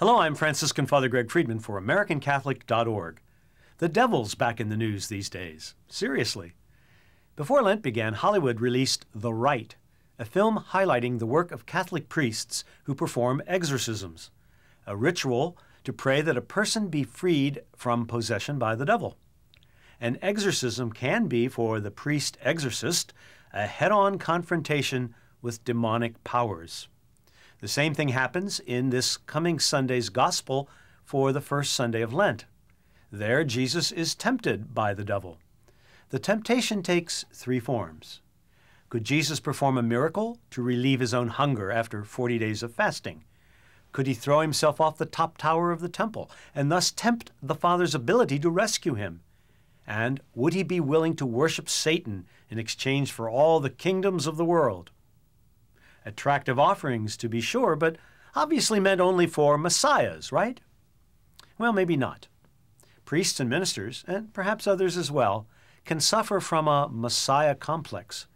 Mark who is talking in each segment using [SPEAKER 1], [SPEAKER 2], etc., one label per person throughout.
[SPEAKER 1] Hello, I'm Franciscan Father Greg Friedman for AmericanCatholic.org. The devil's back in the news these days. Seriously. Before Lent began, Hollywood released The Rite, a film highlighting the work of Catholic priests who perform exorcisms, a ritual to pray that a person be freed from possession by the devil. An exorcism can be, for the priest-exorcist, a head-on confrontation with demonic powers. The same thing happens in this coming Sunday's Gospel for the first Sunday of Lent. There, Jesus is tempted by the devil. The temptation takes three forms. Could Jesus perform a miracle to relieve his own hunger after 40 days of fasting? Could he throw himself off the top tower of the temple and thus tempt the Father's ability to rescue him? And would he be willing to worship Satan in exchange for all the kingdoms of the world? Attractive offerings, to be sure, but obviously meant only for messiahs, right? Well, maybe not. Priests and ministers, and perhaps others as well, can suffer from a messiah complex.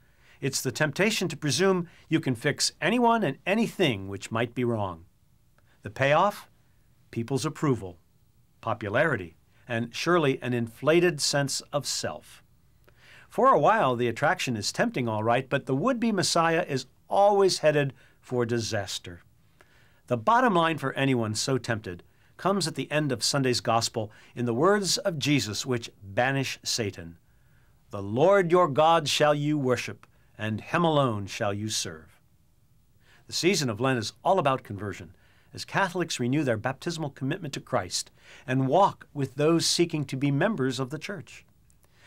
[SPEAKER 1] It's the temptation to presume you can fix anyone and anything which might be wrong. The payoff? People's approval, popularity, and surely an inflated sense of self. For a while, the attraction is tempting, all right, but the would-be messiah is always headed for disaster. The bottom line for anyone so tempted comes at the end of Sunday's Gospel in the words of Jesus which banish Satan. "The Lord your God shall you worship, and him alone shall you serve." The season of Lent is all about conversion, as Catholics renew their baptismal commitment to Christ and walk with those seeking to be members of the Church.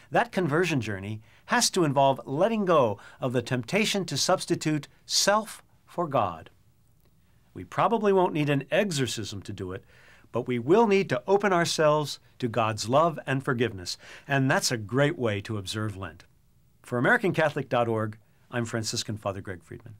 [SPEAKER 1] That conversion journey has to involve letting go of the temptation to substitute self for God. We probably won't need an exorcism to do it, but we will need to open ourselves to God's love and forgiveness, and that's a great way to observe Lent. For AmericanCatholic.org, I'm Franciscan Father Greg Friedman.